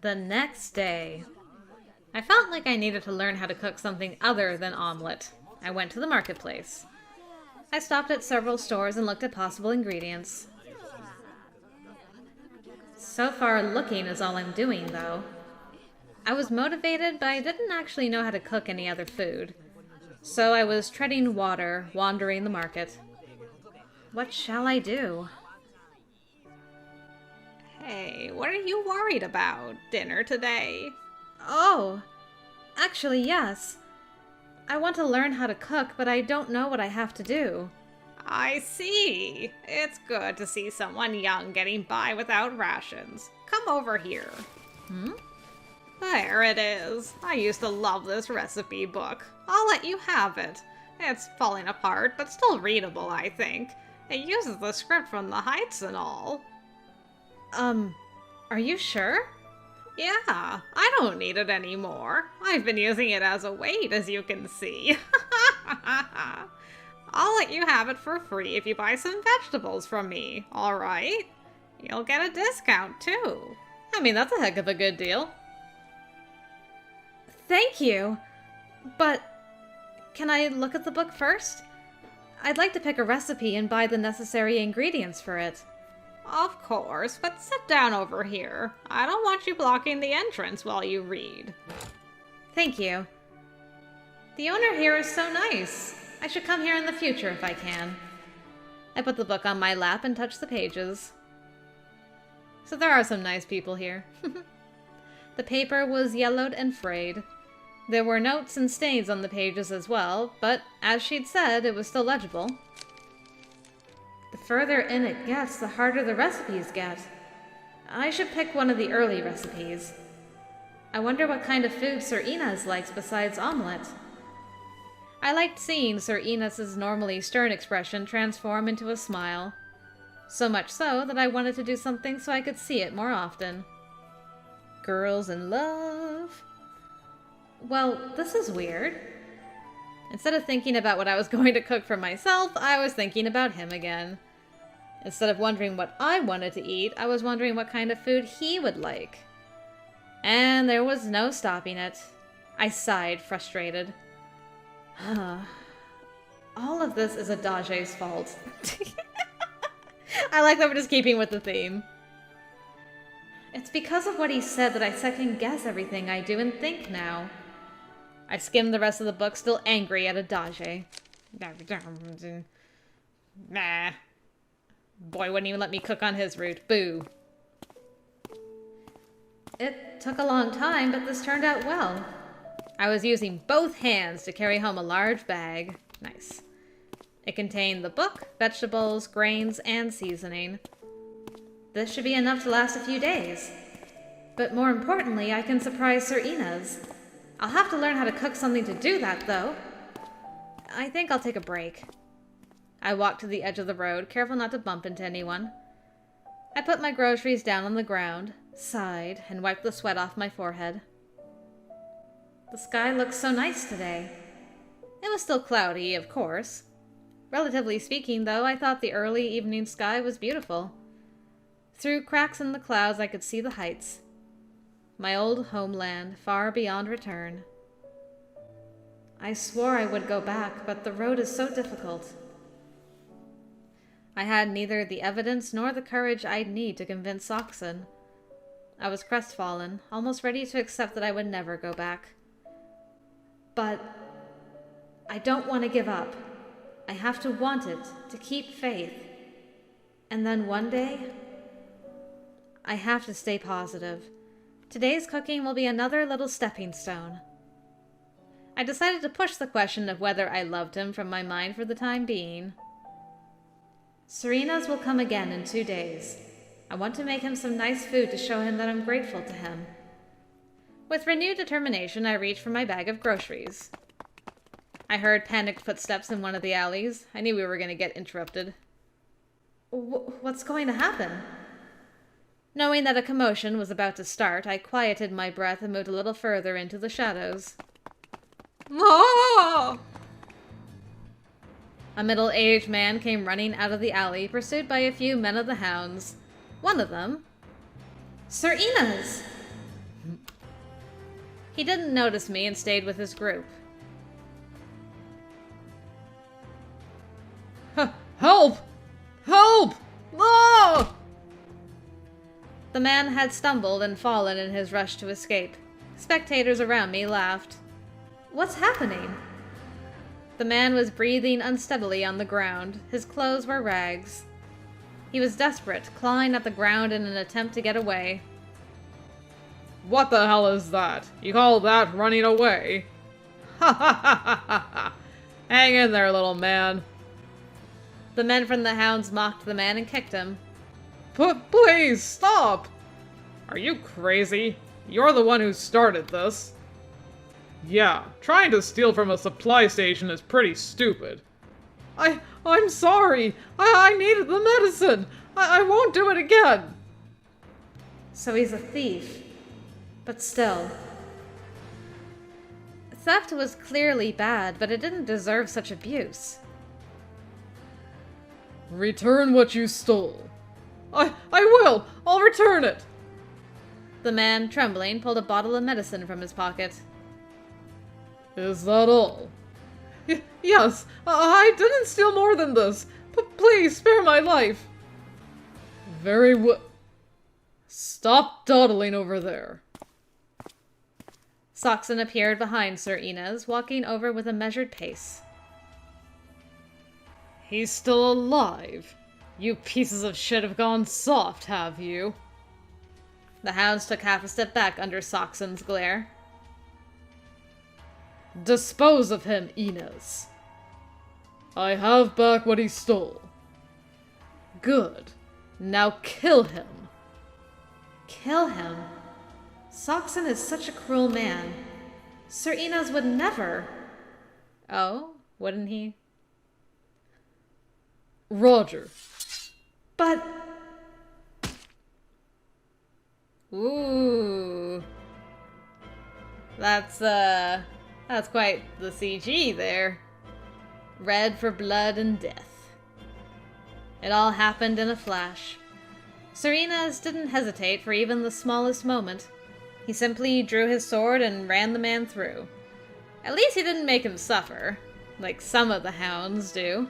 The next day, I felt like I needed to learn how to cook something other than omelet. I went to the marketplace. I stopped at several stores and looked at possible ingredients. So far, looking is all I'm doing, though. I was motivated, but I didn't actually know how to cook any other food. So I was treading water, wandering the market. What shall I do? Hey, what are you worried about? Dinner today? Oh, actually, yes. I want to learn how to cook, but I don't know what I have to do. I see. It's good to see someone young getting by without rations. Come over here. Hmm? There it is. I used to love this recipe book. I'll let you have it. It's falling apart, but still readable, I think. It uses the script from the Heights and all. Are you sure? Yeah, I don't need it anymore. I've been using it as a weight, as you can see. I'll let you have it for free if you buy some vegetables from me, alright? You'll get a discount, too. I mean, that's a heck of a good deal. Thank you. But can I look at the book first? I'd like to pick a recipe and buy the necessary ingredients for it. Of course, but sit down over here. I don't want you blocking the entrance while you read. Thank you. The owner here is so nice. I should come here in the future if I can. I put the book on my lap and touched the pages. So there are some nice people here. The paper was yellowed and frayed. There were notes and stains on the pages as well, but as she'd said, it was still legible. The further in it gets, the harder the recipes get. I should pick one of the early recipes. I wonder what kind of food Sir INES likes besides omelette. I liked seeing Sir INES's normally stern expression transform into a smile. So much so that I wanted to do something so I could see it more often. Girls in love. Well, this is weird. Instead of thinking about what I was going to cook for myself, I was thinking about him again. Instead of wondering what I wanted to eat, I was wondering what kind of food he would like. And there was no stopping it. I sighed, frustrated. All of this is Adage's fault. I like that we're just keeping with the theme. It's because of what he said that I second guess everything I do and think now. I skimmed the rest of the book, still angry at Adage. Nah. Boy wouldn't even let me cook on his route. Boo. It took a long time, but this turned out well. I was using both hands to carry home a large bag. Nice. It contained the book, vegetables, grains, and seasoning. This should be enough to last a few days. But more importantly, I can surprise Sir INES. I'll have to learn how to cook something to do that, though. I think I'll take a break. I walked to the edge of the road, careful not to bump into anyone. I put my groceries down on the ground, sighed, and wiped the sweat off my forehead. The sky looks so nice today. It was still cloudy, of course. Relatively speaking, though, I thought the early evening sky was beautiful. Through cracks in the clouds, I could see the heights. My old homeland, far beyond return. I swore I would go back, but the road is so difficult. I had neither the evidence nor the courage I'd need to convince Soxon. I was crestfallen, almost ready to accept that I would never go back. But I don't want to give up. I have to want it, to keep faith. And then one day, I have to stay positive. Today's cooking will be another little stepping stone. I decided to push the question of whether I loved him from my mind for the time being. Sir INES will come again in 2 days. I want to make him some nice food to show him that I'm grateful to him. With renewed determination, I reached for my bag of groceries. I heard panicked footsteps in one of the alleys. I knew we were going to get interrupted. What's going to happen? Knowing that a commotion was about to start, I quieted my breath and moved a little further into the shadows. Oh! A middle-aged man came running out of the alley, pursued by a few men of the hounds. One of them... Sir INES! He didn't notice me and stayed with his group. Help! Help! Ah! The man had stumbled and fallen in his rush to escape. Spectators around me laughed. What's happening? The man was breathing unsteadily on the ground. His clothes were rags. He was desperate, clawing at the ground in an attempt to get away. What the hell is that? You call that running away? Ha ha ha ha ha ha! Hang in there, little man. The men from the hounds mocked the man and kicked him. Please, stop! Are you crazy? You're the one who started this. Yeah, trying to steal from a supply station is pretty stupid. I'm sorry. I needed the medicine. I won't do it again. So he's a thief. But still. Theft was clearly bad, but it didn't deserve such abuse. Return what you stole. I will! I'll return it! The man, trembling, pulled a bottle of medicine from his pocket. Is that all? Yes, I didn't steal more than this. Please, spare my life. Very well. Stop dawdling over there. Soxon appeared behind Sir INES, walking over with a measured pace. He's still alive. You pieces of shit have gone soft, have you? The hounds took half a step back under Soxon's glare. Dispose of him, INES. I have back what he stole. Good. Now kill him. Kill him? Soxon is such a cruel man. Sir INES would never. Oh, wouldn't he? Roger. But... Ooh. That's quite the CG there. Red for blood and death. It all happened in a flash. Sir INES didn't hesitate for even the smallest moment. He simply drew his sword and ran the man through. At least he didn't make him suffer, like some of the hounds do.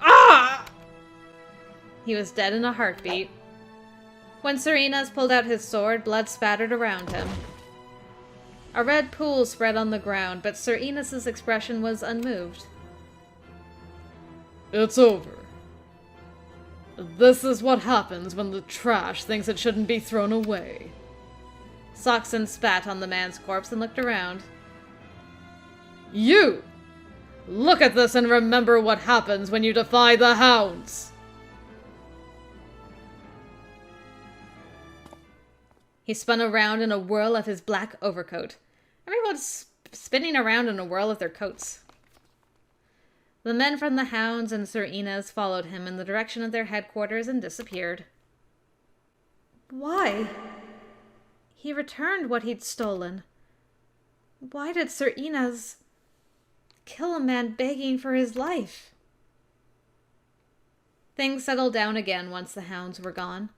Ah! He was dead in a heartbeat. When Sir INES pulled out his sword, blood spattered around him. A red pool spread on the ground, but Sir INES' expression was unmoved. It's over. This is what happens when the trash thinks it shouldn't be thrown away. Soxon spat on the man's corpse and looked around. You! Look at this and remember what happens when you defy the hounds! He spun around in a whirl of his black overcoat. Everyone's spinning around in a whirl of their coats. The men from the hounds and Sir INES followed him in the direction of their headquarters and disappeared. Why? He returned what he'd stolen. Why did Sir INES kill a man begging for his life? Things settled down again once the hounds were gone.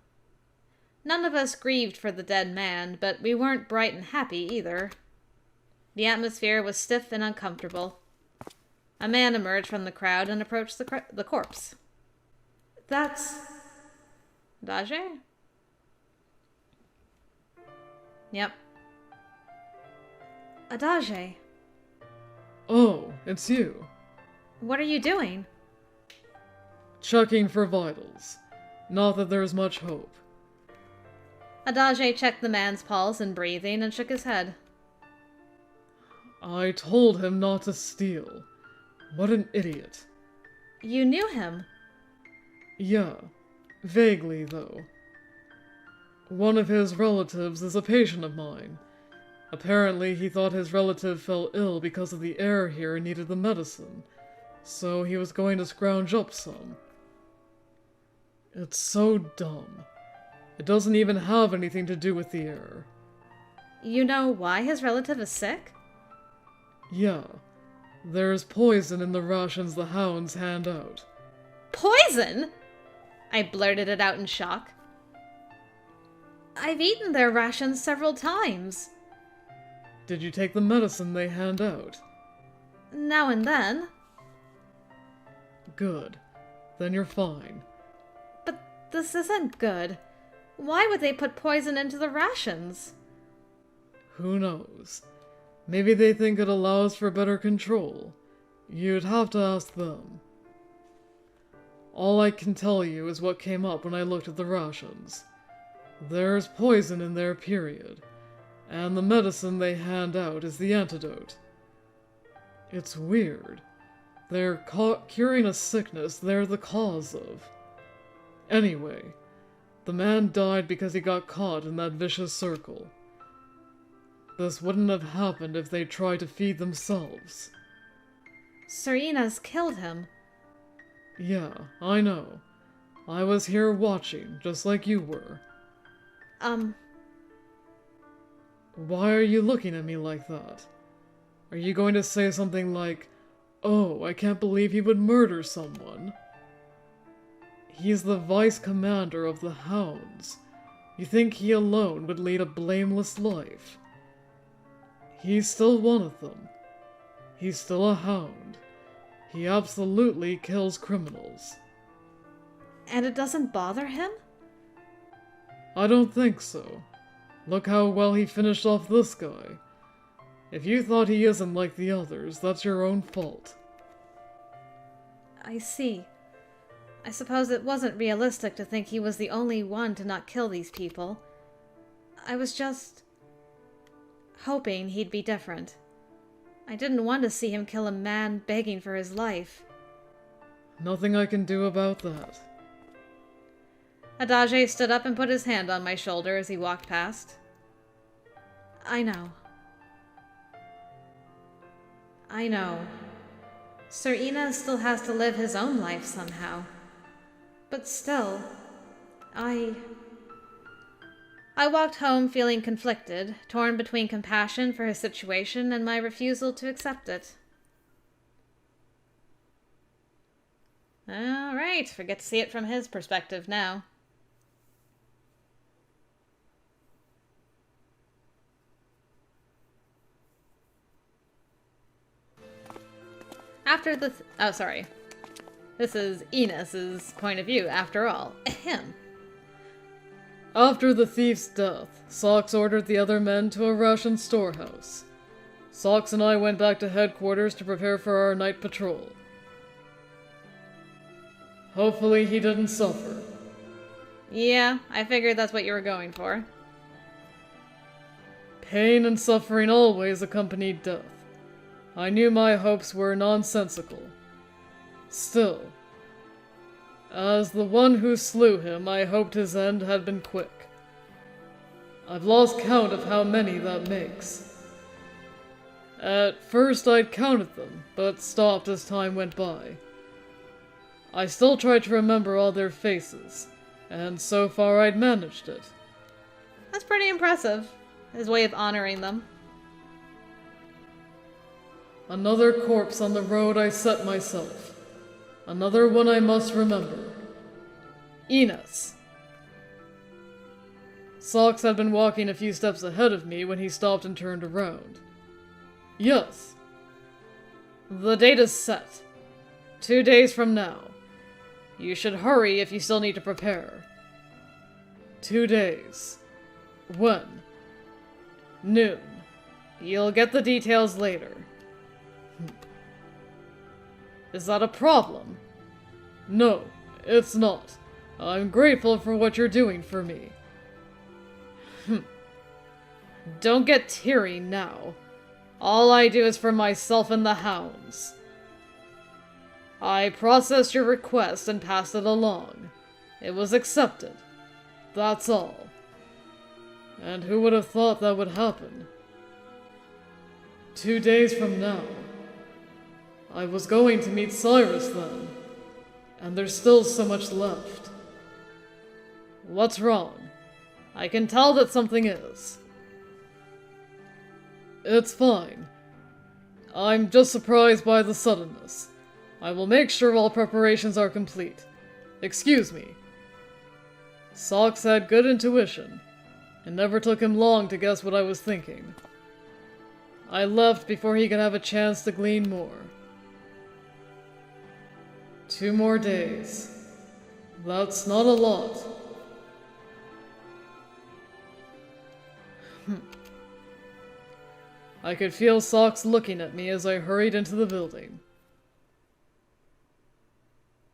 None of us grieved for the dead man, but we weren't bright and happy either. The atmosphere was stiff and uncomfortable. A man emerged from the crowd and approached the corpse. That's... Dage? Yep. Adage. Oh, it's you. What are you doing? Checking for vitals. Not that there's much hope. Adage checked the man's pulse and breathing and shook his head. I told him not to steal. What an idiot. You knew him? Yeah. Vaguely, though. One of his relatives is a patient of mine. Apparently, he thought his relative fell ill because of the air here and needed the medicine, so he was going to scrounge up some. It's so dumb. It doesn't even have anything to do with the air. You know why his relative is sick? Yeah. There's poison in the rations the hounds hand out. Poison? I blurted it out in shock. I've eaten their rations several times. Did you take the medicine they hand out? Now and then. Good. Then you're fine. But this isn't good. Why would they put poison into the rations? Who knows? Maybe they think it allows for better control. You'd have to ask them. All I can tell you is what came up when I looked at the rations. There's poison in there, period. And the medicine they hand out is the antidote. It's weird. They're curing a sickness they're the cause of. Anyway, the man died because he got caught in that vicious circle. This wouldn't have happened if they tried to feed themselves. Sir INES killed him. Yeah, I know. I was here watching, just like you were. Why are you looking at me like that? Are you going to say something like, "Oh, I can't believe he would murder someone"? He's the vice commander of the Hounds. You think he alone would lead a blameless life? He's still one of them. He's still a Hound. He absolutely kills criminals. And it doesn't bother him? I don't think so. Look how well he finished off this guy. If you thought he isn't like the others, that's your own fault. I see. I suppose it wasn't realistic to think he was the only one to not kill these people. I was just hoping he'd be different. I didn't want to see him kill a man begging for his life. Nothing I can do about that. Adage stood up and put his hand on my shoulder as he walked past. I know. I know. Sir INES still has to live his own life somehow. But still, I walked home feeling conflicted, torn between compassion for his situation and my refusal to accept it. All right, we get to see it from his perspective now. After the... oh, sorry. This is INES's point of view, after all. Ahem. After the thief's death, Socks ordered the other men to a ration storehouse. Socks and I went back to headquarters to prepare for our night patrol. Hopefully he didn't suffer. Yeah, I figured that's what you were going for. Pain and suffering always accompanied death. I knew my hopes were nonsensical. Still, as the one who slew him, I hoped his end had been quick. I've lost count of how many that makes. At first I'd counted them, but stopped as time went by. I still tried to remember all their faces, and so far I'd managed it. That's pretty impressive. His way of honoring them. Another corpse on the road I set myself. Another one I must remember. INES. Socks had been walking a few steps ahead of me when he stopped and turned around. Yes. The date is set. 2 days from now. You should hurry if you still need to prepare. 2 days. When? Noon. You'll get the details later. Is that a problem? No, it's not. I'm grateful for what you're doing for me. Don't get teary now. All I do is for myself and the Hounds. I processed your request and passed it along. It was accepted. That's all. And who would have thought that would happen? 2 days from now. I was going to meet Cyrus then, and there's still so much left. What's wrong? I can tell that something is. It's fine. I'm just surprised by the suddenness. I will make sure all preparations are complete. Excuse me. Socks had good intuition, It never took him long to guess what I was thinking. I left before he could have a chance to glean more. 2 more days. That's not a lot. I could feel Socks looking at me as I hurried into the building.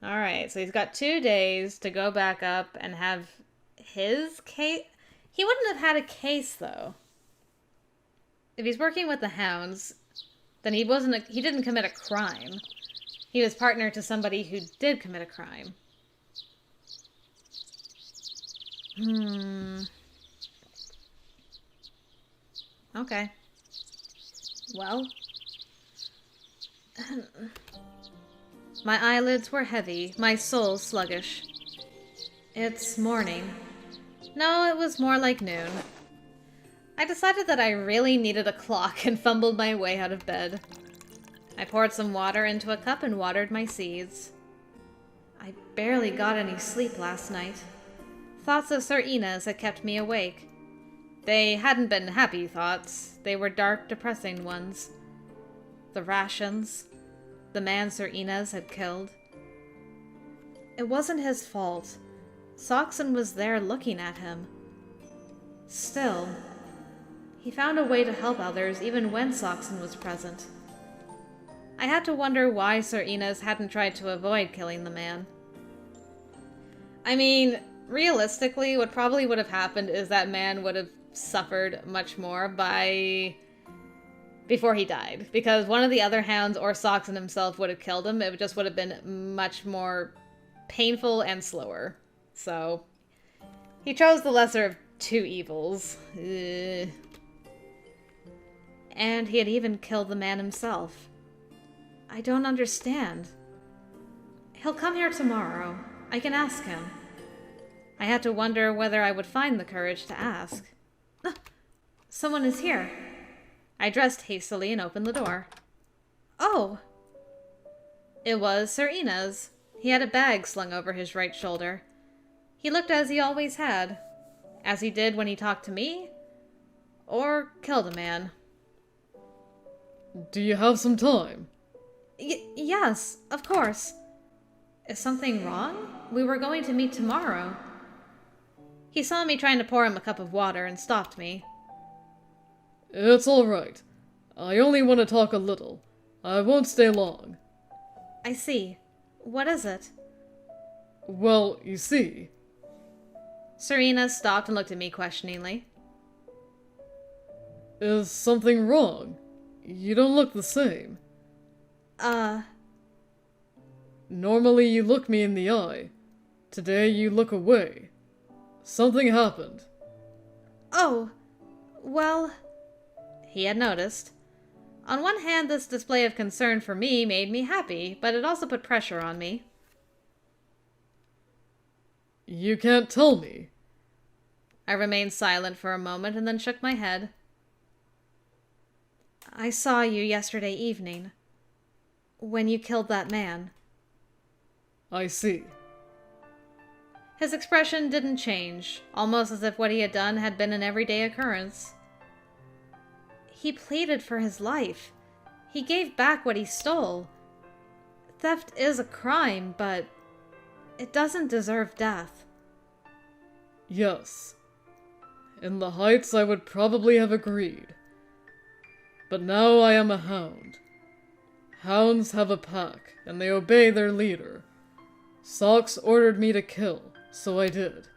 Alright, so he's got 2 days to go back up and have his case. He wouldn't have had a case, though. If he's working with the hounds, then he didn't commit a crime. He was partner to somebody who did commit a crime. Okay. Well. My eyelids were heavy, my soul sluggish. It's morning. No, it was more like noon. I decided that I really needed a clock and fumbled my way out of bed. I poured some water into a cup and watered my seeds. I barely got any sleep last night. Thoughts of Sir INES had kept me awake. They hadn't been happy thoughts. They were dark, depressing ones. The rations. The man Sir INES had killed. It wasn't his fault. Soxon was there looking at him. Still, he found a way to help others even when Soxon was present. I had to wonder why Sir INES hadn't tried to avoid killing the man. I mean, realistically, what probably would have happened is that man would have suffered much more before he died. Because one of the other hounds or Soxon himself would have killed him. It just would have been much more painful and slower. So, he chose the lesser of 2 evils. And he had even killed the man himself. I don't understand. He'll come here tomorrow. I can ask him. I had to wonder whether I would find the courage to ask. Someone is here. I dressed hastily and opened the door. Oh! It was Sir INES. He had a bag slung over his right shoulder. He looked as he always had. As he did when he talked to me. Or killed a man. Do you have some time? Yes, of course. Is something wrong? We were going to meet tomorrow. He saw me trying to pour him a cup of water and stopped me. It's all right. I only want to talk a little. I won't stay long. I see. What is it? Well, you see... Sir INES stopped and looked at me questioningly. Is something wrong? You don't look the same. Normally you look me in the eye. Today you look away. Something happened. Oh, well... He had noticed. On one hand, this display of concern for me made me happy, but it also put pressure on me. You can't tell me. I remained silent for a moment and then shook my head. I saw you yesterday evening. When you killed that man. I see. His expression didn't change, almost as if what he had done had been an everyday occurrence. He pleaded for his life. He gave back what he stole. Theft is a crime, but it doesn't deserve death. Yes. In the Heights I would probably have agreed. But now I am a hound. Hounds have a pack, and they obey their leader. Socks ordered me to kill, so I did.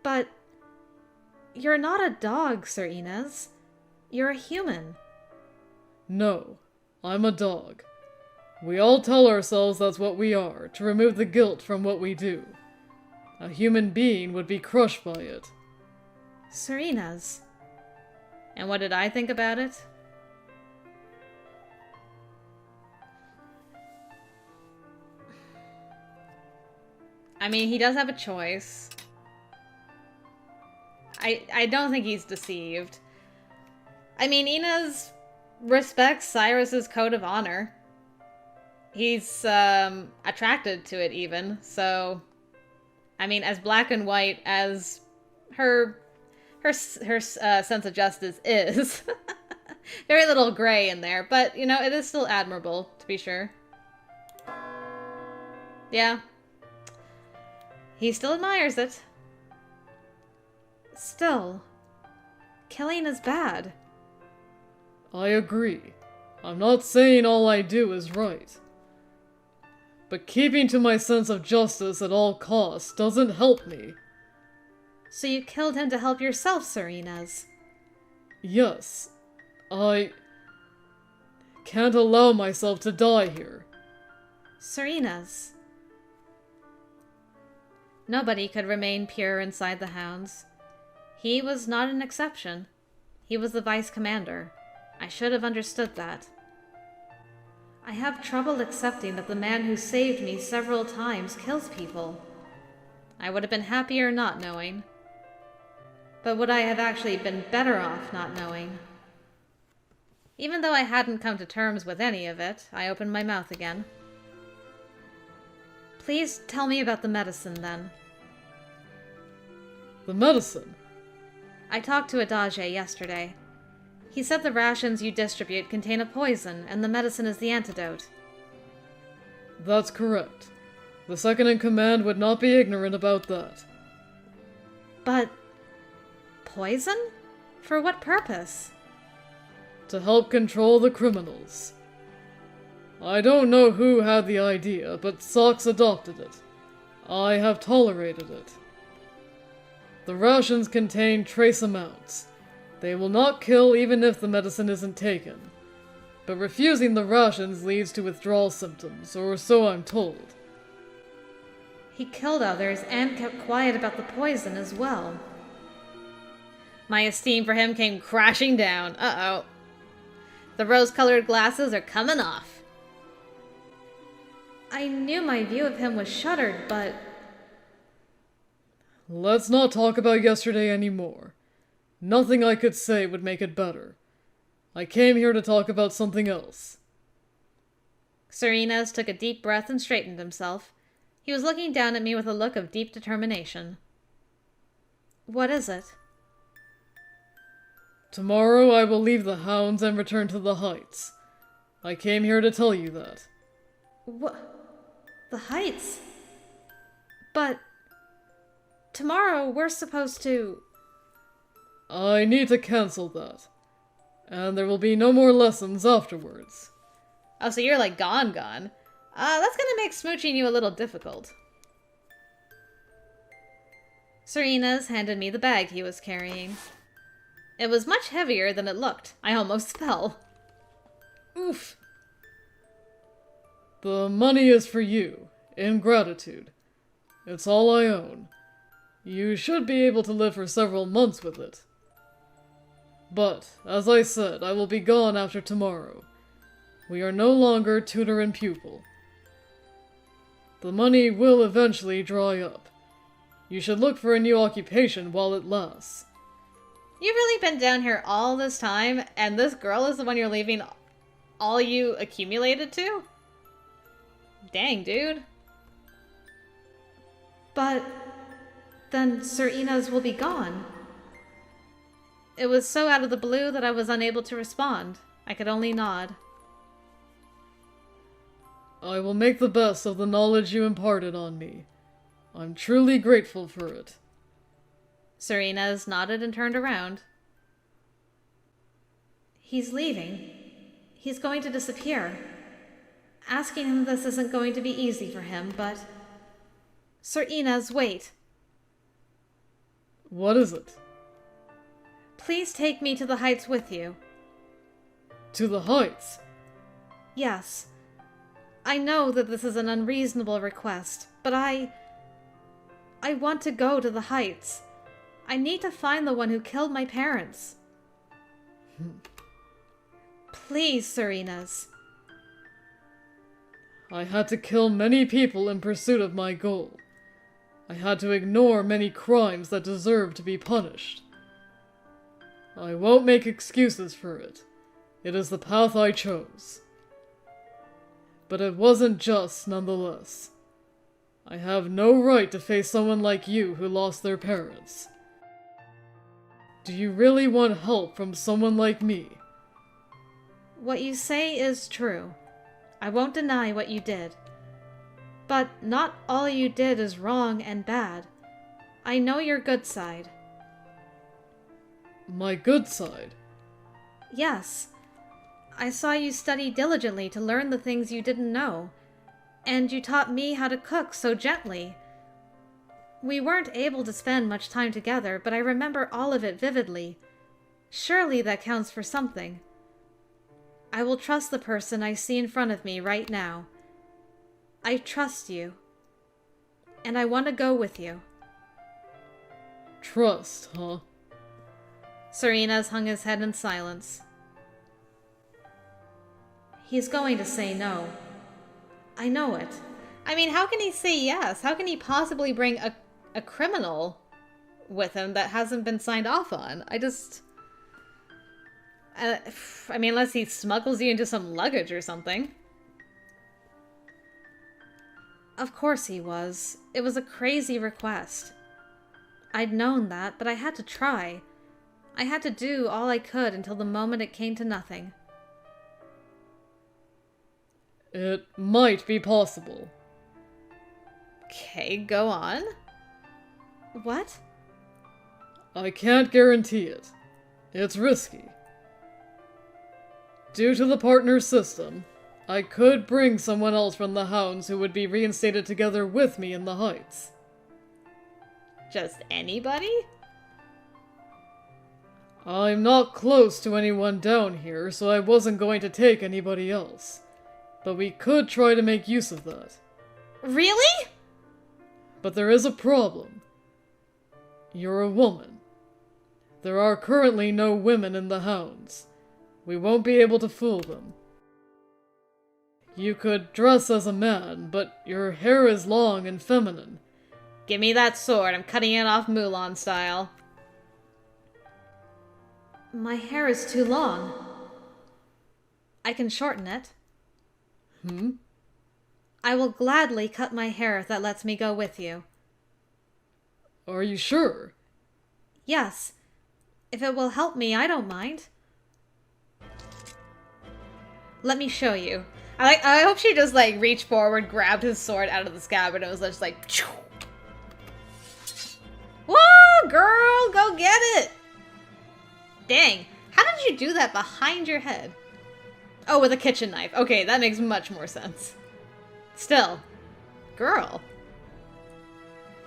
But you're not a dog, Sir INES. You're a human. No, I'm a dog. We all tell ourselves that's what we are, to remove the guilt from what we do. A human being would be crushed by it. Sir INES. And what did I think about it? I mean, he does have a choice. I don't think he's deceived. I mean, INES respects Cyrus's code of honor. He's attracted to it even, so... I mean, as black and white as her her sense of justice is. Very little gray in there, but, you know, it is still admirable, to be sure. Yeah. He still admires it. Still, killing is bad. I agree. I'm not saying all I do is right. But keeping to my sense of justice at all costs doesn't help me. So you killed him to help yourself, Sir INES? Yes. I can't allow myself to die here. Sir INES. Nobody could remain pure inside the hounds. He was not an exception. He was the vice commander. I should have understood that. I have trouble accepting that the man who saved me several times kills people. I would have been happier not knowing. But would I have actually been better off not knowing? Even though I hadn't come to terms with any of it, I opened my mouth again. Please tell me about the medicine, then. The medicine? I talked to Adage yesterday. He said the rations you distribute contain a poison, and the medicine is the antidote. That's correct. The second in command would not be ignorant about that. But... poison? For what purpose? To help control the criminals. I don't know who had the idea, but Socks adopted it. I have tolerated it. The rations contain trace amounts. They will not kill even if the medicine isn't taken. But refusing the rations leads to withdrawal symptoms, or so I'm told. He killed others and kept quiet about the poison as well. My esteem for him came crashing down. Uh-oh. The rose-colored glasses are coming off. I knew my view of him was shuttered, but... Let's not talk about yesterday anymore. Nothing I could say would make it better. I came here to talk about something else. Sir INES took a deep breath and straightened himself. He was looking down at me with a look of deep determination. What is it? Tomorrow I will leave the hounds and return to the Heights. I came here to tell you that. What? The Heights? But... tomorrow we're supposed to... I need to cancel that. And there will be no more lessons afterwards. Oh, so you're like gone. That's gonna make smooching you a little difficult. Sir INES handed me the bag he was carrying. It was much heavier than it looked. I almost fell. Oof. The money is for you, in gratitude. It's all I own. You should be able to live for several months with it. But, as I said, I will be gone after tomorrow. We are no longer tutor and pupil. The money will eventually dry up. You should look for a new occupation while it lasts. You've really been down here all this time, and this girl is the one you're leaving all you accumulated to? Dang, dude. But then Sir INES will be gone. It was so out of the blue that I was unable to respond. I could only nod. I will make the best of the knowledge you imparted on me. I'm truly grateful for it. Sir INES nodded and turned around. He's leaving. He's going to disappear. Asking him this isn't going to be easy for him, but... Sir INES, wait. What is it? Please take me to the Heights with you. To the Heights? Yes. I know that this is an unreasonable request, but I want to go to the Heights. I need to find the one who killed my parents. Please, Sir INES. I had to kill many people in pursuit of my goal. I had to ignore many crimes that deserve to be punished. I won't make excuses for it. It is the path I chose. But it wasn't just nonetheless. I have no right to face someone like you who lost their parents. Do you really want help from someone like me? What you say is true. I won't deny what you did. But not all you did is wrong and bad. I know your good side. My good side? Yes. I saw you study diligently to learn the things you didn't know. And you taught me how to cook so gently. We weren't able to spend much time together, but I remember all of it vividly. Surely that counts for something. I will trust the person I see in front of me right now. I trust you. And I want to go with you. Trust, huh? Sir INES hung his head in silence. He's going to say no. I know it. I mean, how can he say yes? How can he possibly bring a criminal with him that hasn't been signed off on? I mean, unless he smuggles you into some luggage or something. Of course he was. It was a crazy request. I'd known that, but I had to try. I had to do all I could until the moment it came to nothing. It might be possible. Okay, go on. What? I can't guarantee it. It's risky. Due to the partner system, I could bring someone else from the Hounds who would be reinstated together with me in the Heights. Just anybody? I'm not close to anyone down here, so I wasn't going to take anybody else. But we could try to make use of that. Really? But there is a problem. You're a woman. There are currently no women in the Hounds. We won't be able to fool them. You could dress as a man, but your hair is long and feminine. Give me that sword. I'm cutting it off Mulan style. My hair is too long. I can shorten it. I will gladly cut my hair if that lets me go with you. Are you sure? Yes. If it will help me, I don't mind. Let me show you. I hope she just, like, reached forward, grabbed his sword out of the scabbard, and it was just like... Whoa, girl! Go get it! Dang. How did you do that behind your head? Oh, with a kitchen knife. Okay, that makes much more sense. Still. Girl.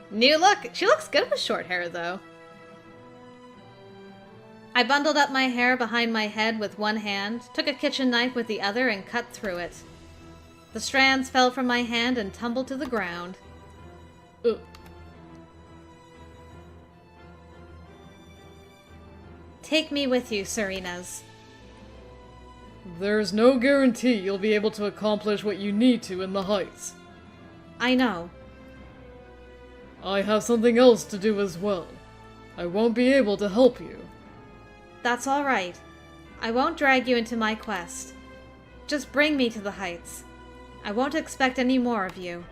New look. She looks good with short hair, though. I bundled up my hair behind my head with one hand, took a kitchen knife with the other, and cut through it. The strands fell from my hand and tumbled to the ground. Take me with you, Sir INES. There's no guarantee you'll be able to accomplish what you need to in the Heights. I know. I have something else to do as well. I won't be able to help you. That's all right. I won't drag you into my quest. Just bring me to the Heights. I won't expect any more of you.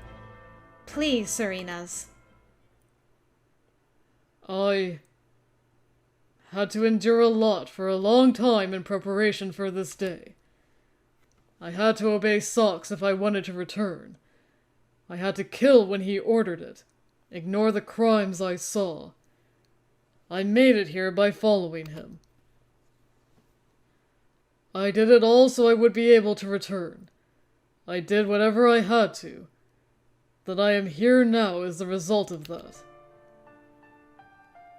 Please, Sir INES. I had to endure a lot for a long time in preparation for this day. I had to obey Socks if I wanted to return. I had to kill when he ordered it, ignore the crimes I saw. I made it here by following him. I did it all so I would be able to return. I did whatever I had to. That I am here now is the result of that.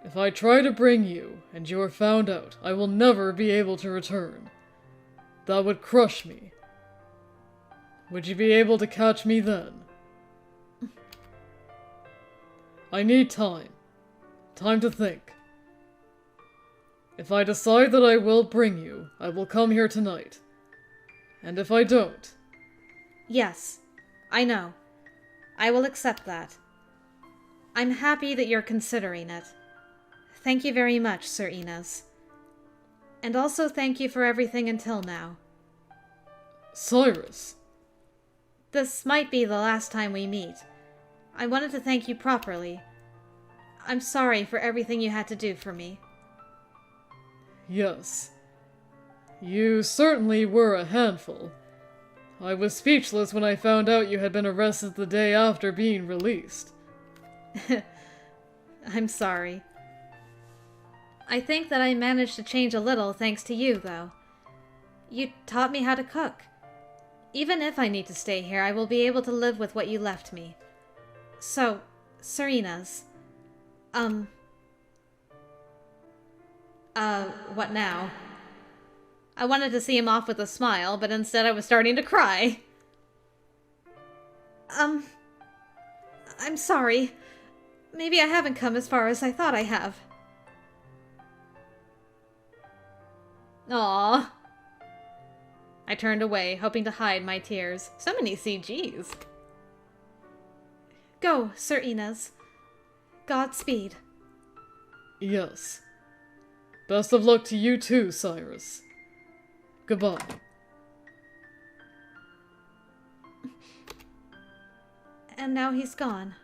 If I try to bring you, and you are found out, I will never be able to return. That would crush me. Would you be able to catch me then? I need time. Time to think. If I decide that I will bring you, I will come here tonight. And if I don't... Yes, I know. I will accept that. I'm happy that you're considering it. Thank you very much, Sir INES. And also thank you for everything until now. Cyrus. This might be the last time we meet. I wanted to thank you properly. I'm sorry for everything you had to do for me. Yes. You certainly were a handful. I was speechless when I found out you had been arrested the day after being released. I'm sorry. I think that I managed to change a little thanks to you, though. You taught me how to cook. Even if I need to stay here, I will be able to live with what you left me. So, Serena's. What now? I wanted to see him off with a smile, but instead I was starting to cry. I'm sorry. Maybe I haven't come as far as I thought I have. Aww. I turned away, hoping to hide my tears. So many CGs. Go, Sir INES. Godspeed. Yes. Best of luck to you too, Cyrus. Goodbye. And now he's gone.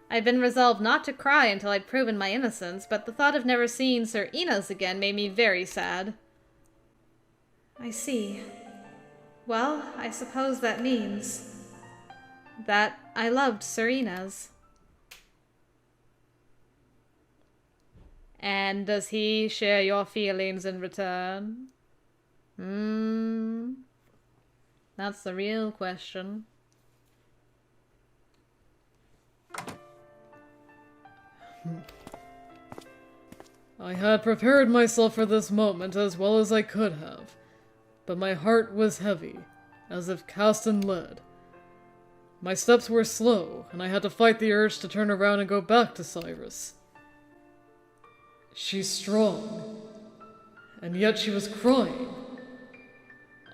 I'd been resolved not to cry until I'd proven my innocence, but the thought of never seeing Sir INES again made me very sad. I see. Well, I suppose that means that I loved Sir INES. And does he share your feelings in return? That's the real question. I had prepared myself for this moment as well as I could have, but my heart was heavy, as if cast in lead. My steps were slow, and I had to fight the urge to turn around and go back to Cyrus. She's strong, and yet she was crying.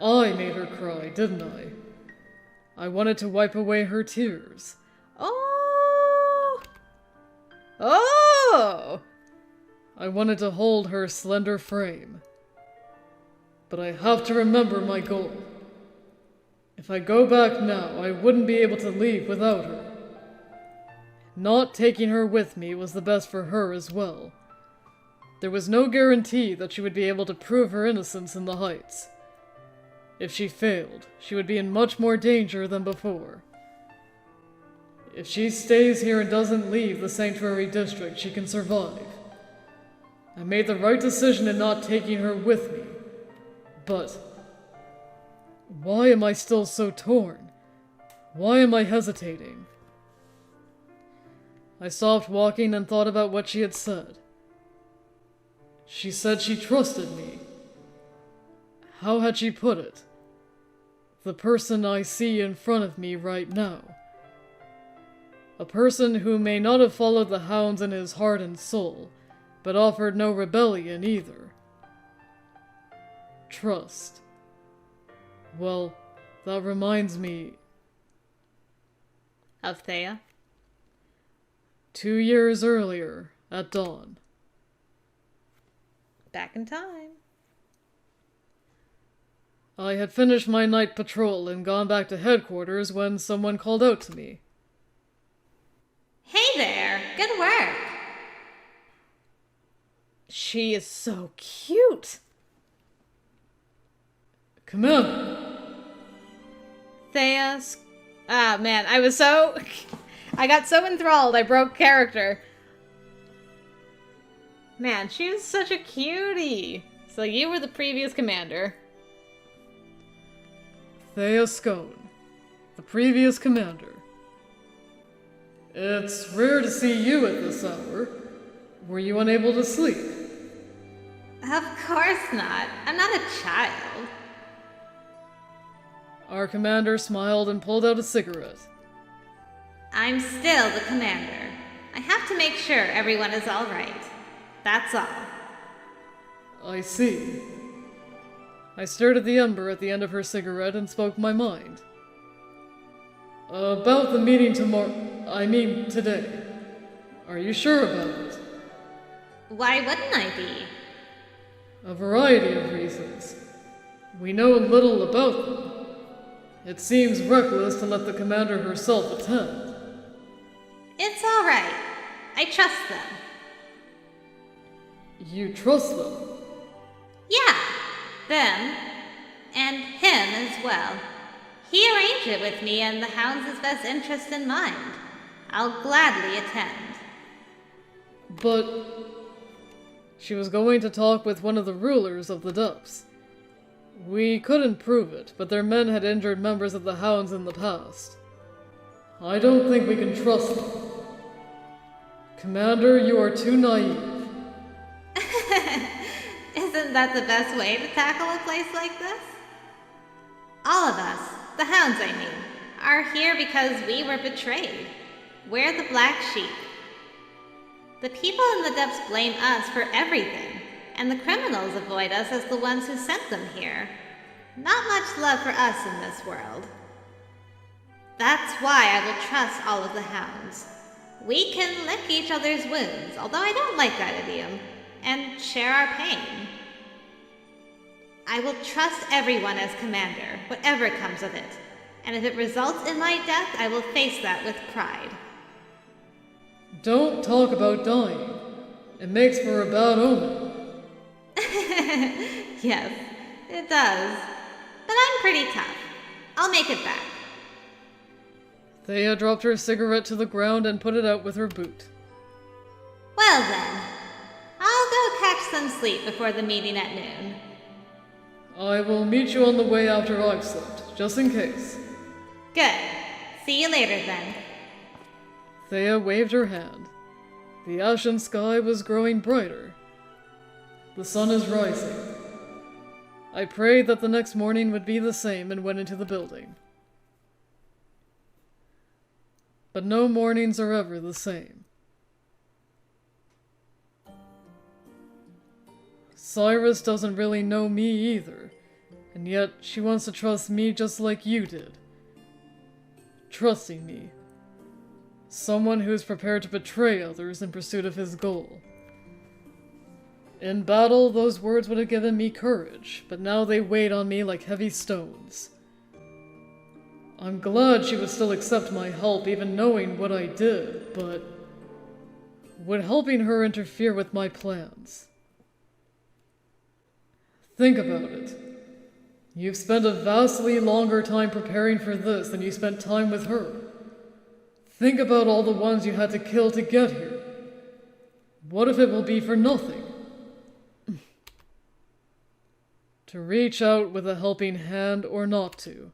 I made her cry, didn't I? I wanted to wipe away her tears. Oh! Oh! I wanted to hold her slender frame. But I have to remember my goal. If I go back now, I wouldn't be able to leave without her. Not taking her with me was the best for her as well. There was no guarantee that she would be able to prove her innocence in the Heights. If she failed, she would be in much more danger than before. If she stays here and doesn't leave the Sanctuary District, she can survive. I made the right decision in not taking her with me. But why am I still so torn? Why am I hesitating? I stopped walking and thought about what she had said. She said she trusted me. How had she put it? The person I see in front of me right now. A person who may not have followed the hounds in his heart and soul, but offered no rebellion either. Trust. Well, that reminds me... Of Theia? 2 years earlier, at dawn. Back in time. I had finished my night patrol and gone back to headquarters when someone called out to me. Hey there! Good work! She is so cute! Commander! Theia's... Ah, man, I got so enthralled, I broke character. Man, she was such a cutie! So you were the previous commander. Theia Scone, the previous commander. It's rare to see you at this hour. Were you unable to sleep? Of course not. I'm not a child. Our commander smiled and pulled out a cigarette. I'm still the commander. I have to make sure everyone is all right. That's all. I see. I stared at the ember at the end of her cigarette and spoke my mind. About the meeting today. Are you sure about it? Why wouldn't I be? A variety of reasons. We know little about them. It seems reckless to let the commander herself attend. It's all right. I trust them. You trust them? them, and him as well. He arranged it with me and the hounds' best interest in mind. I'll gladly attend. But she was going to talk with one of the rulers of the depths. We couldn't prove it, but their men had injured members of the hounds in the past. I don't think we can trust them. Commander, you are too naive. Isn't that the best way to tackle a place like this? All of us, the hounds I mean, are here because we were betrayed. We're the black sheep. The people in the depths blame us for everything, and the criminals avoid us as the ones who sent them here. Not much love for us in this world. That's why I will trust all of the hounds. We can lick each other's wounds, although I don't like that idiom, and share our pain. I will trust everyone as commander, whatever comes of it, and if it results in my death, I will face that with pride. Don't talk about dying. It makes for a bad omen. Yes, it does. But I'm pretty tough. I'll make it back. Theia dropped her cigarette to the ground and put it out with her boot. Well then, I'll go catch some sleep before the meeting at noon. I will meet you on the way after I've slept, just in case. Good. See you later then. Theia waved her hand. The ashen sky was growing brighter. The sun is rising. I prayed that the next morning would be the same and went into the building. But no mornings are ever the same. Cyrus doesn't really know me either, and yet she wants to trust me just like you did. Trusting me. Someone who is prepared to betray others in pursuit of his goal. In battle, those words would have given me courage, but now they weighed on me like heavy stones. I'm glad she would still accept my help, even knowing what I did, but would helping her interfere with my plans? Think about it. You've spent a vastly longer time preparing for this than you spent time with her. Think about all the ones you had to kill to get here. What if it will be for nothing? To reach out with a helping hand or not to.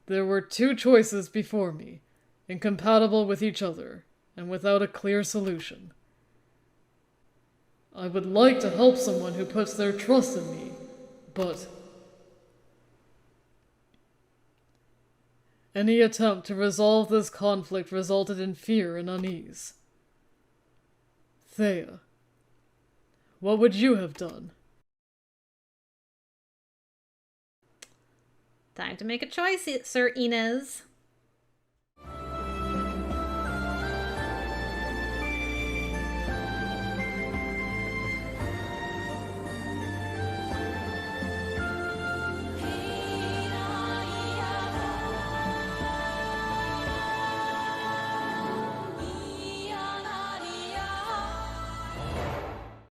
There were two choices before me, incompatible with each other, and without a clear solution. I would like to help someone who puts their trust in me, but any attempt to resolve this conflict resulted in fear and unease. Theia, what would you have done? Time to make a choice, Sir INES.